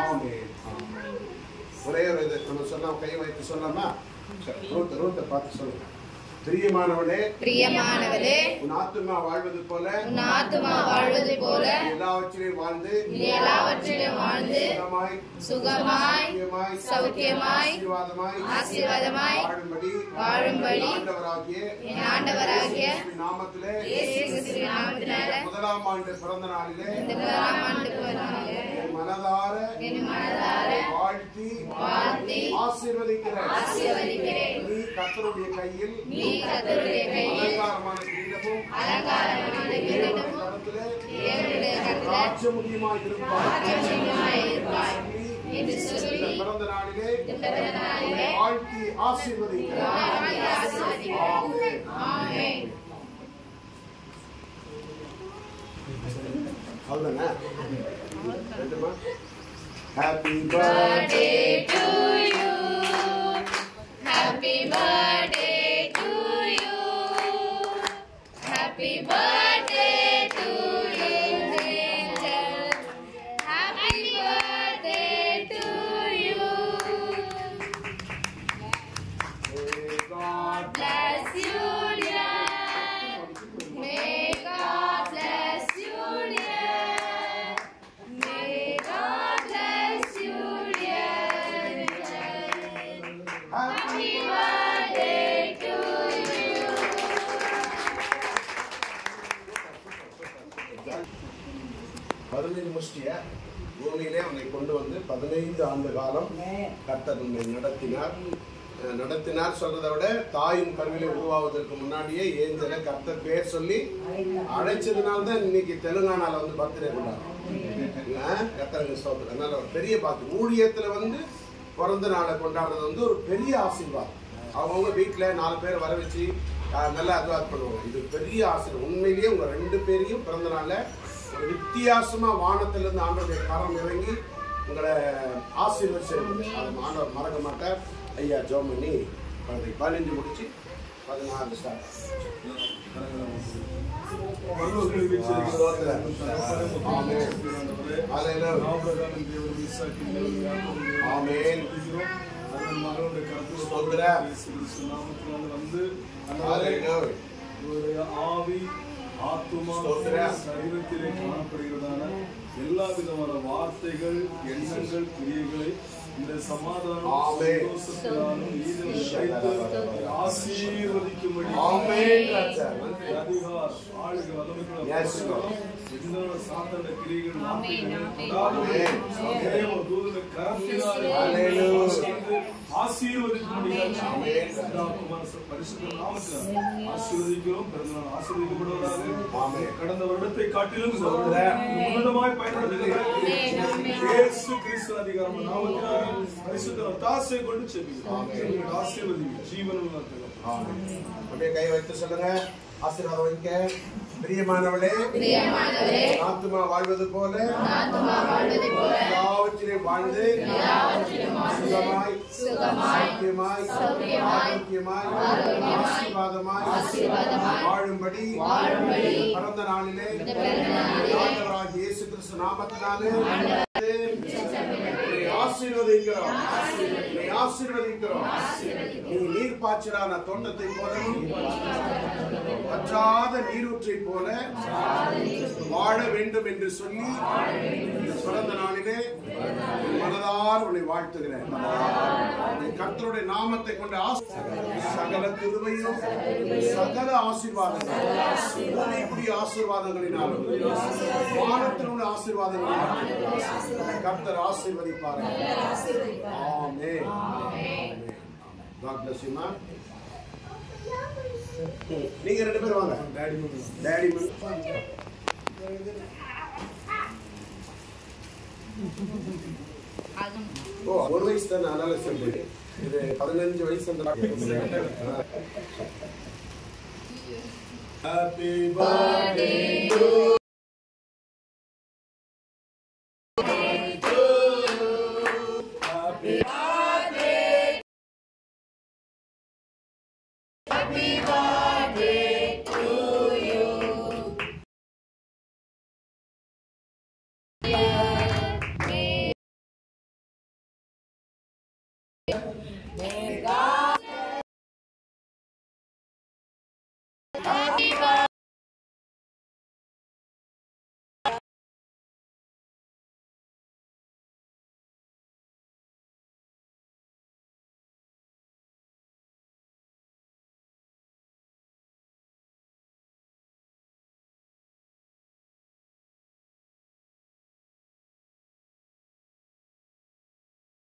ஆமென். ஒரே ஒரு இது நம்ம சொல்லாம கை வைத்து சொல்லாமா? ரூட்டை பார்த்து சொல்லுங்க. பிரியமானவளே, பிரியமானவளே, உன் ஆத்துமா வாழ்வது போல எல்லாவற்றிலும் வாழ்ந்து சுகமாய் சௌக்கியமாய் ஆசீர்வாதமாய் வாழும்படி என் ஆண்டவராகிய இயேசு கிறிஸ்துவின் நாமத்தினாலே முதலாம் ஆண்டு பிறந்த நாளிலே என் மனதார வாழ்த்தி ஆசீர்வதிக்கிறேன். நீ கர்த்தருடைய கையில் அலங்காரமான கிரீடமும் தேவனுடைய கரத்திலே ராஜ்யமுடியுமாய் இருப்பாய் என்று சொல்லி பிறந்த நாளிலே வாழ்த்தி ஆசீர்வதிக்கிறேன். ஆமென். அவ்வளவுதானே? Happy birthday to you. Happy birthday to you. Happy birthday to you, angel. Happy birthday to you. May God Bless you, dear. May God bless you, dear. May God bless you, dear. Happy birthday to you. 15 முஷ்டிய பூமியிலே அவனை கொண்டு வந்து 15 ஆண்டு காலம் கர்த்தர் உன்னை நடத்தினார் சொல்றதை விட தாயின் கருவிலே உருவாவதற்கு முன்னாடியே ஏஞ்சலை கர்த்தர் பேர் சொல்லி அழைச்சதுனால்தான் இன்னைக்கு தெலுங்கானால வந்து பர்த்டே கொண்டாடுறோம். கர்த்தருக்கு ஸ்தோத்திரம். அதனால ஒரு பெரிய பாக்கு ஊழியத்துல வந்து பிறந்த நாளை கொண்டாடுறது வந்து ஒரு பெரிய ஆசீர்வாதம். அவங்கவுங்க வீட்டுல 4 பேர் வர வச்சு நல்லா அட்வான்ஸ் பண்ணுவாங்க. இது பெரிய ஆசீர்வாதம். உண்மையிலேயே உங்க 2 பேரையும் பிறந்த நாள்ல ஒரு வித்தியாசமா வானத்திலிருந்து ஆண்டவருடைய கரம் இறங்கி உங்களை ஆசீர்வதிச்சிருக்கு. அதை ஆண்டவர் மறக்க மாட்டார். ஐயா ஜோம் பண்ணி 15 முடிச்சு 16 ஸ்டார்ட். சரீரத்திலே காணப்படுகிறதான எல்லா விதமான வார்த்தைகள், எண்ணங்கள், கிரியைகளை இந்த சமாதானம் ஆசீர்வதிக்கும்படி சாத்தன கிரியைகள் ஆசீர்வதிக்கிறோம். பிறந்தநாள் ஆசீர்வதிக்கப்படுவதாக கடந்த வருடத்தை காட்டிலும் உன்னதமாய் பயன்படுத்துகிற இயேசு கிறிஸ்து அதிகாரம் நாமத்தினால பரிசுத்த தாசை கொண்டு செபிக்கிறோம். ஆசீர்வதிங்க ஜீவனுள்ள அப்படியே கை வைத்து சொல்லுங்க. ஆசீர்வாதம் வைக்க. பிரியமானவளே, ஆத்துமா வாழ்வது போல எல்லாவற்றிலும் வாழ்ந்து சுகமாய் சௌக்கியமாய் ஆசீர்வாதமாய் வாழும்படி பிறந்த நாளிலே ஆண்டவராகிய இயேசு கிறிஸ்து நாமத்தினாலே ஆசீர்வதிக்கிறோம். நீ நீர் பாய்ச்சலான தோட்டத்தை போலவும் வற்றாத நீரூற்றை போல வாழ வேண்டும் என்று சொல்லி பிறந்த நாளிலே மனதார் உன்னை வாழ்த்துகிறேன். கர்த்தருடைய நாமத்தை கொண்ட சகல கிருபையும் சகல ஆசீர்வாதங்கள் ஆசீர்வாதங்களினாலும் வானத்தில் உள்ள ஆசீர்வாதங்களினாலும் கர்த்தர் ஆசீர்வதிப்பார். ஆமென். God bless you, man. நீங்க 2 பேரும் வாங்க. டாடி ஓ 1 வயசு தான். அதனால சொல்லி இது 15 வயசு. Happy birthday to Happy birthday to you. Happy